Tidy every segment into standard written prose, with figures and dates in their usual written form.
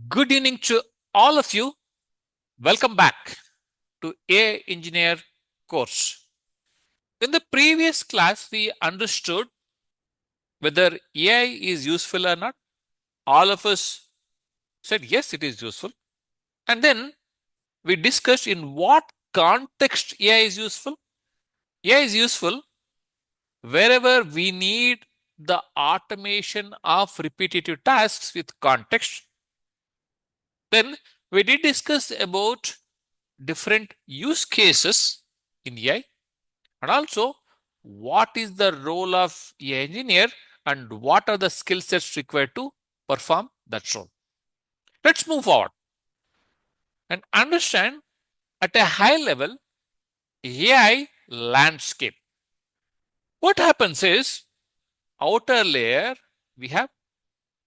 Good evening to all of you. Welcome back to AI Engineer course. In the previous class, we understood whether AI is useful or not. All of us said yes, it is useful. And then we discussed in what context AI is useful. AI is useful wherever we need the automation of repetitive tasks with context. Then we did discuss about different use cases in AI and also what is the role of AI engineer and what are the skill sets required to perform that role. Let's move forward and understand at a high level AI landscape. What happens is outer layer we have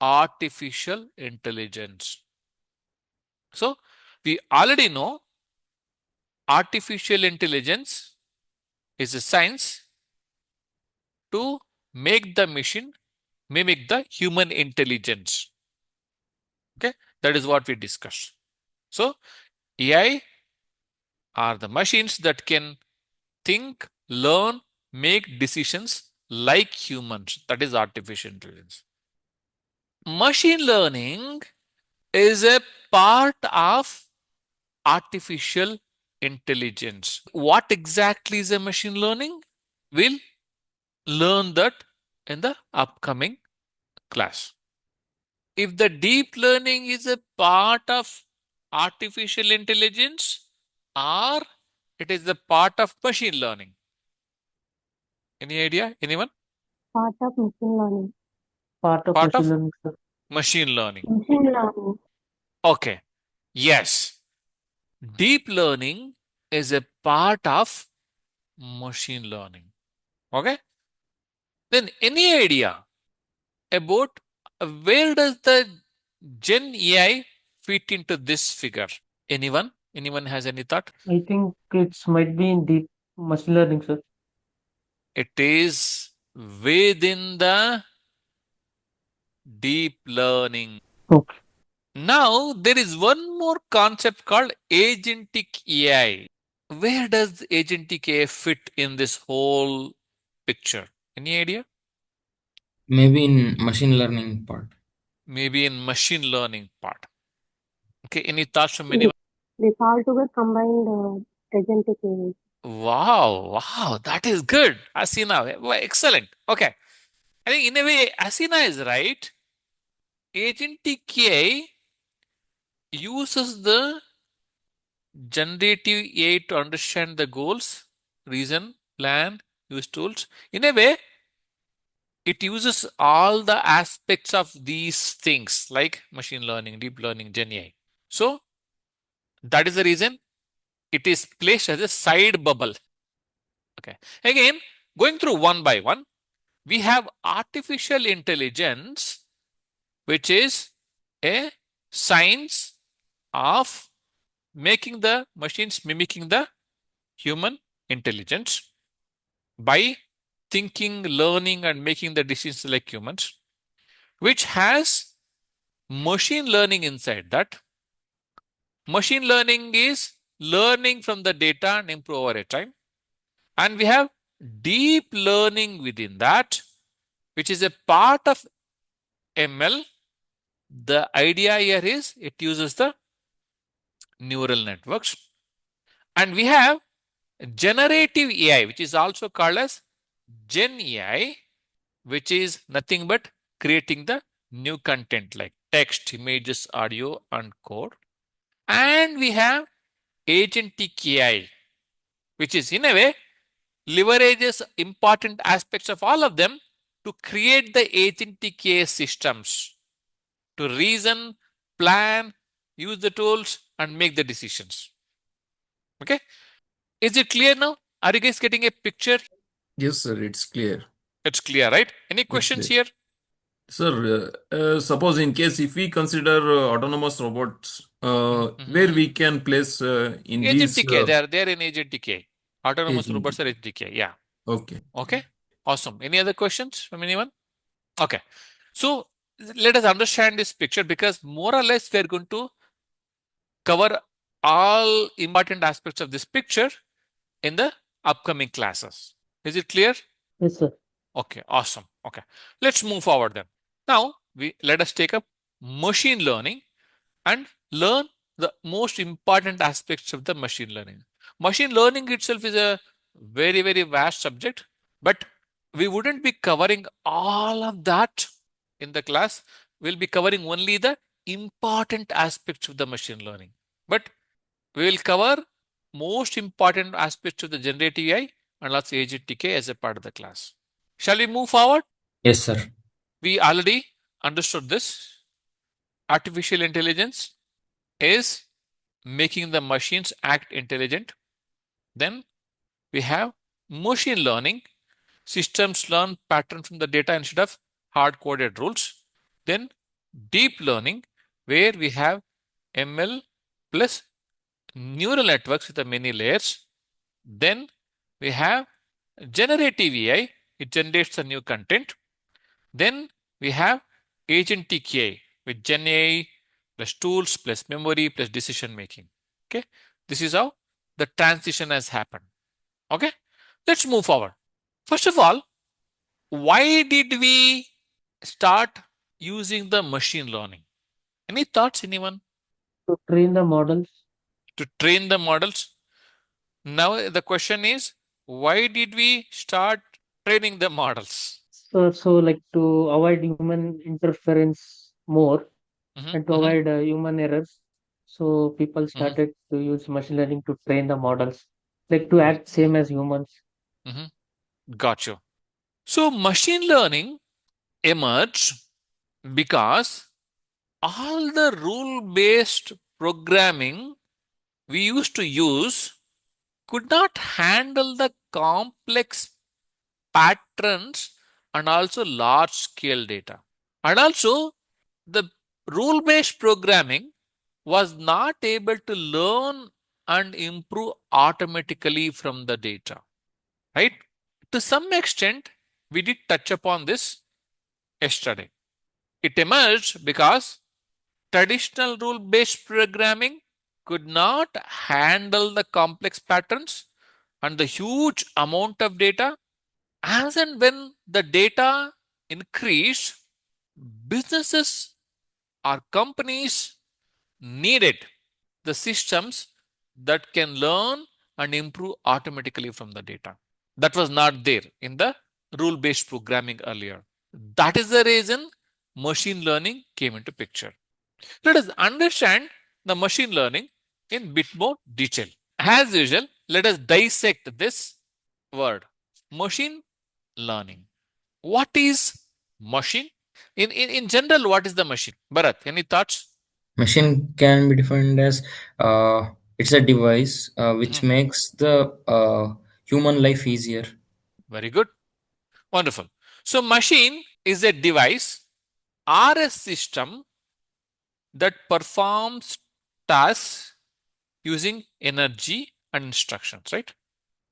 artificial intelligence. So we already know artificial intelligence is a science to make the machine mimic the human intelligence. Okay, that is what we discussed. So AI are the machines that can think, learn, make decisions like humans. That is artificial intelligence. Machine learning is a part of artificial intelligence. What exactly is a machine learning? We'll learn that in the upcoming class. If the deep learning is a part of artificial intelligence or it is a part of machine learning. Any idea? Anyone? Part of machine learning. Part of Part machine of learning, sir. machine learning. Machine learning. Okay. Yes. Deep learning is a part of machine learning. Okay. Then any idea about where does the Gen AI fit into this figure? Anyone? Anyone has any thought? I think it's might be in deep machine learning, sir. It is within the deep learning. Okay. Now, there is one more concept called agentic AI. Where does agentic AI fit in this whole picture? Any idea? Maybe in machine learning part. Maybe in machine learning part. Okay, any thoughts from This, anyone? this all together combined agentic AI. Wow, that is good. Asina, excellent. Okay, I think in a way, Asina is right. Agentic AI uses the generative AI to understand the goals, reason, plan, use tools. In a way, it uses all the aspects of these things like machine learning, deep learning, Gen AI. So that is the reason it is placed as a side bubble. Okay. Again, going through one by one, we have artificial intelligence, which is a science of making the machines mimicking the human intelligence by thinking, learning, and making the decisions like humans, which has machine learning inside that. Machine learning is learning from the data and improve over a time. And we have deep learning within that, which is a part of ML. The idea here is it uses the neural networks. And we have generative AI, which is also called as Gen AI, which is nothing but creating the new content like text, images, audio, and code. And we have agentic AI, which is in a way leverages important aspects of all of them to create the agentic AI systems to reason, plan, use the tools, and make the decisions. Okay. Is it clear now? Are you guys getting a picture? Yes, sir, it's clear. It's clear, right? Any It's questions clear. here? Sir, suppose in case if we consider autonomous robots, where Mm-hmm. we can place in these Agentic AI. They are in agentic AI. Autonomous agent. robots are agentic AI. Yeah. Okay. Okay. Awesome. Any other questions from anyone? Okay. So let us understand this picture, because more or less we are going to cover all important aspects of this picture in the upcoming classes. Is it clear? Yes, sir. Okay, awesome. Okay, let's move forward then. Now, let us take up machine learning and learn the most important aspects of the machine learning. Machine learning itself is a very, very vast subject, but we wouldn't be covering all of that in the class. We'll be covering only the important aspects of the machine learning. But we will cover most important aspects of the generative AI and also agentic AI as a part of the class. Shall we move forward? Yes, sir. We already understood this. Artificial intelligence is making the machines act intelligent. Then we have machine learning. Systems learn patterns from the data instead of hard-coded rules. Then deep learning, where we have ML plus neural networks with the many layers. Then we have generative AI. It generates the new content. Then we have agentic AI with Gen AI plus tools plus memory plus decision making. Okay, this is how the transition has happened. Okay, let's move forward. First of all, why did we start using the machine learning? Any thoughts, anyone? To train the models. To train the models. Now the question is, why did we start training the models? So like to avoid human interference more Mhm, and to mhm, avoid human errors. So people mhm, started to use machine learning to train the models, like to act same as humans. mhm. Got you. So machine learning emerged because all the rule-based programming we used to use could not handle the complex patterns and also large-scale data. And also, the rule-based programming was not able to learn and improve automatically from the data, right? To some extent, we did touch upon this yesterday. It emerged because traditional rule-based programming could not handle the complex patterns and the huge amount of data. As and when the data increased, businesses or companies needed the systems that can learn and improve automatically from the data. That was not there in the rule-based programming earlier. That is the reason machine learning came into picture. Let us understand the machine learning in bit more detail. As usual, let us dissect this word, machine learning. What is machine? In general, what is the machine? Bharat, any thoughts? Machine can be defined as it's a device which Mhm. makes the human life easier. Very good. Wonderful. So machine is a device or a system that performs tasks using energy and instructions, right?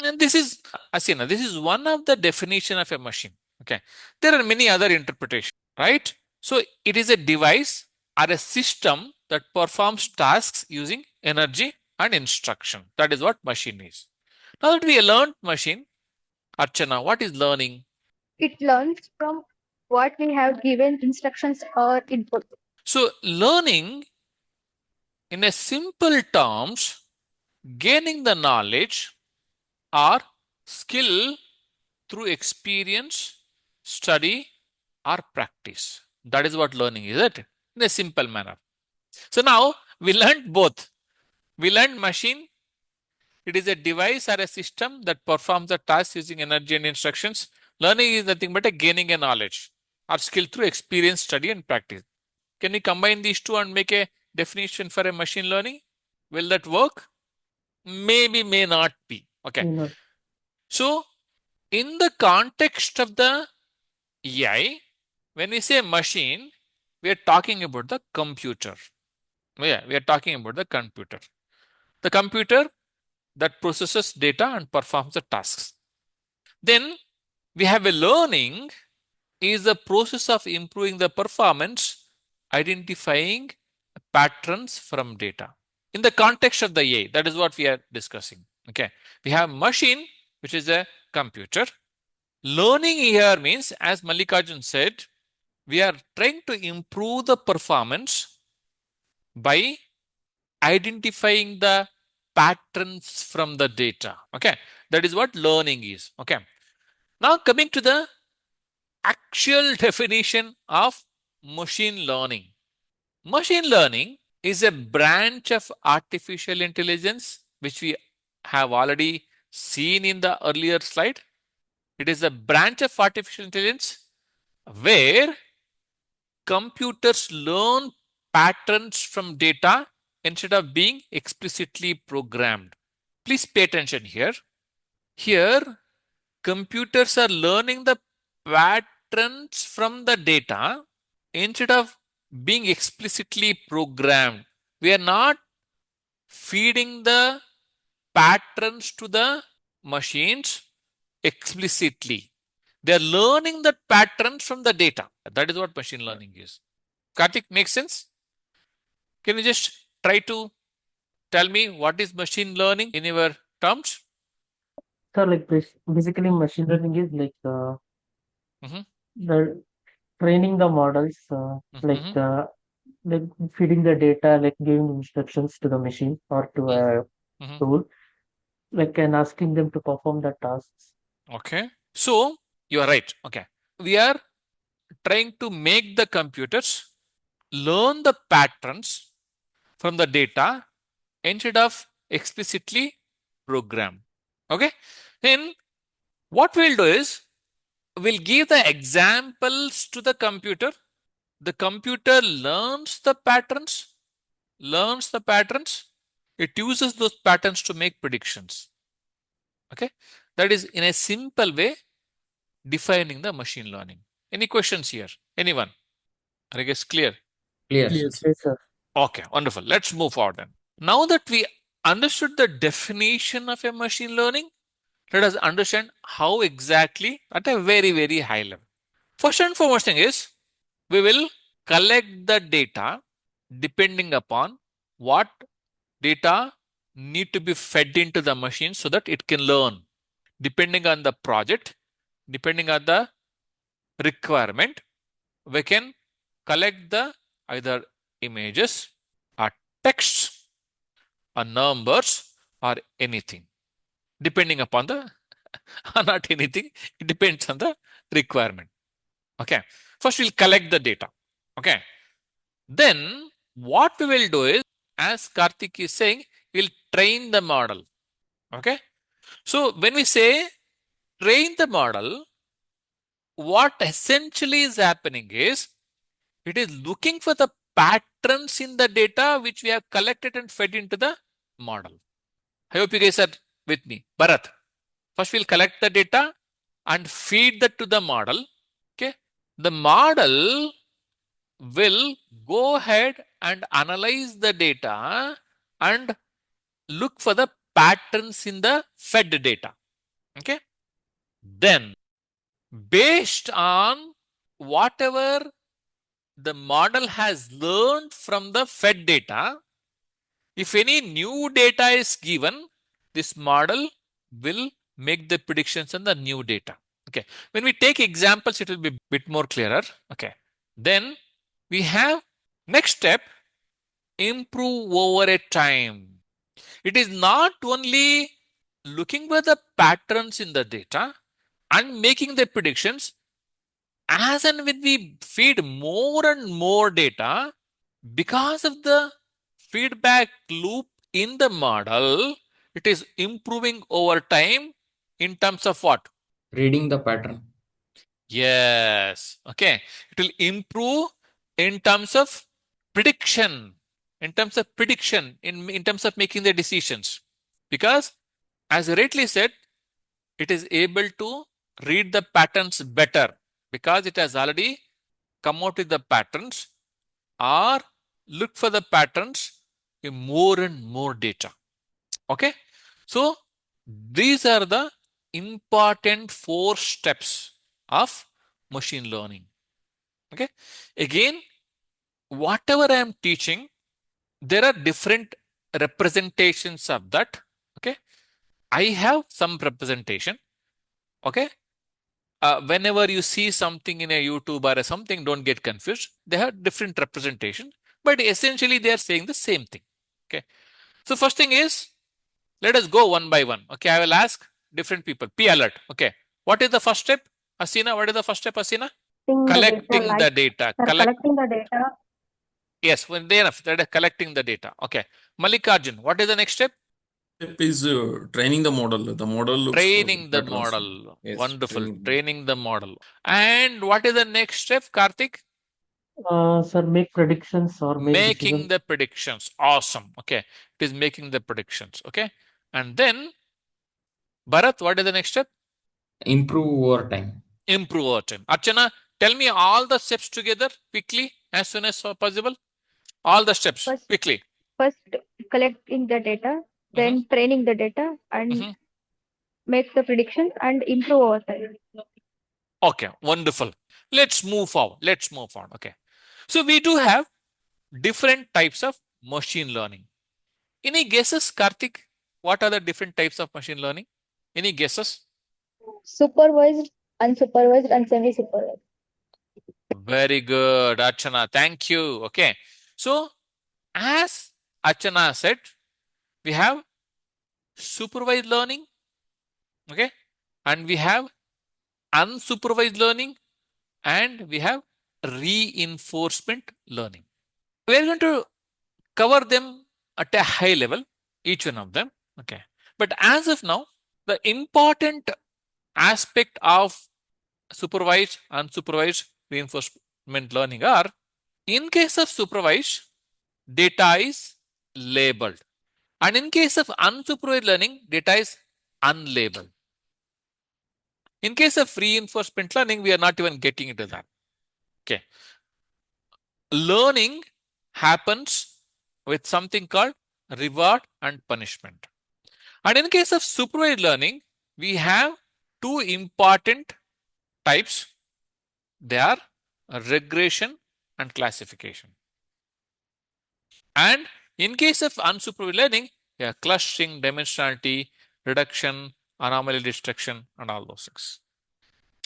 And this is, Asina, this is one of the definition of a machine. Okay. There are many other interpretations, right? So it is a device or a system that performs tasks using energy and instruction. That is what machine is. Now that we learned machine, Archana, what is learning? It learns from what we have given instructions or input. So learning, in a simple terms, gaining the knowledge or skill through experience, study, or practice. That is what learning is, it? In a simple manner. So now we learned both. We learned machine. It is a device or a system that performs a task using energy and instructions. Learning is nothing but a gaining a knowledge or skill through experience, study, and practice. Can you combine these two and make a definition for a machine learning? Will that work? Maybe, may not be. Okay. You know, So, in the context of the AI, when we say machine, we are talking about the computer. Yeah, we are talking about the computer. The computer that processes data and performs the tasks. Then we have a learning is the process of improving the performance, identifying patterns from data. In the context of the AI, that is what we are discussing. Okay, we have machine, which is a computer. Learning here means, as Mallikarjun said, we are trying to improve the performance by identifying the patterns from the data. Okay, that is what learning is. Okay, now coming to the actual definition of machine learning. Machine learning is a branch of artificial intelligence, which we have already seen in the earlier slide. It is a branch of artificial intelligence where computers learn patterns from data instead of being explicitly programmed. Please pay attention here. Here, computers are learning the patterns from the data instead of being explicitly programmed. We are not feeding the patterns to the machines explicitly. They are learning the patterns from the data. That is what machine learning is. Karthik, makes sense? Can you just try to tell me what is machine learning in your terms? So like basically machine learning is like Mhm. the training the models, Mhm. like feeding the data, like giving instructions to the machine or to a Mhm. tool, like and asking them to perform the tasks. Okay. So you are right. Okay. We are trying to make the computers learn the patterns from the data instead of explicitly program. Okay. Then what we'll do is we'll give the examples to the computer. The computer learns the patterns, It uses those patterns to make predictions. Okay. That is in a simple way defining the machine learning. Any questions here? Anyone? I guess clear. Clear, sir. Yes. Yes, sir. Okay, wonderful. Let's move forward then. Now that we understood the definition of a machine learning, let us understand how exactly at a very, very high level. First and foremost thing is we will collect the data depending upon what data need to be fed into the machine so that it can learn. Depending on the project, depending on the requirement, we can collect the either images or texts or numbers or anything. Depending upon the not anything, it depends on the requirement. Okay. First we'll collect the data. Okay. Then what we will do is, as Karthik is saying, we'll train the model. Okay. So when we say train the model, what essentially is happening is it is looking for the patterns in the data which we have collected and fed into the model. I hope you guys are with me. Bharat, first we'll collect the data and feed that to the model. Okay. The model will go ahead and analyze the data and look for the patterns in the fed data. Okay. Then, based on whatever the model has learned from the fed data, if any new data is given, this model will make the predictions on the new data. Okay. When we take examples, it will be a bit more clearer. Okay. Then we have next step, improve over a time. It is not only looking for the patterns in the data and making the predictions. As and when we feed more and more data, because of the feedback loop in the model, it is improving over time in terms of what? Reading the pattern. Yes. Okay. It will improve in terms of prediction, in terms of making the decisions. Because, as rightly said, it is able to read the patterns better because it has already come out with the patterns or look for the patterns in more and more data. Okay. So these are the important 4 steps of machine learning. Okay. Again, whatever I am teaching, there are different representations of that. Okay. I have some representation. Okay. Whenever you see something in a YouTube or something, don't get confused. They have different representation, but essentially they are saying the same thing. Okay. So first thing is, let us go one by one. Okay. I will ask different people. P alert. Okay. What is the first step? Asina, what is the first step, Asina? Collecting the data. Collecting the data. Yes, when they enough, that is collecting the data. Okay. Mallikarjun, what is the next step? Step is training the model. The model looks for Training the patterns. model. Yes, Wonderful. training. Training the model. And what is the next step, Karthik? Sir, make predictions or make Making decisions. the predictions. Awesome. Okay. It is making the predictions. Okay. And then, Bharat, what is the next step? Improve over time. Improve over time. Archana, tell me all the steps together quickly as soon as possible. All the steps First, quickly. first collecting the data, then training the data and make the predictions and improve over time. Okay, wonderful. Let's move forward. Let's move forward. Okay. So we do have different types of machine learning. Any guesses, Karthik? What are the different types of machine learning? Any guesses? Supervised, unsupervised, and semi-supervised. Very good, Archana. Thank you. Okay. So, as Archana said, we have supervised learning. Okay. And we have unsupervised learning. And we have reinforcement learning. We are going to cover them at a high level, each one of them. Okay. But as of now, the important aspect of supervised, unsupervised reinforcement learning are, in case of supervised, data is labeled. And in case of unsupervised learning, data is unlabeled. In case of reinforcement learning, we are not even getting into that. Okay. Learning happens with something called reward and punishment. And in case of supervised learning, we have two important types. They are regression and classification. And in case of unsupervised learning, yeah, clustering, dimensionality, reduction, anomaly detection, and all those things.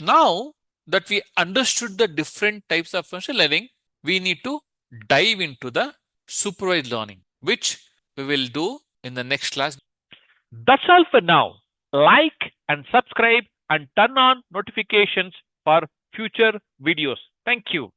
Now that we understood the different types of machine learning, we need to dive into the supervised learning, which we will do in the next class. That's all for now. Like and subscribe and turn on notifications for future videos. Thank you.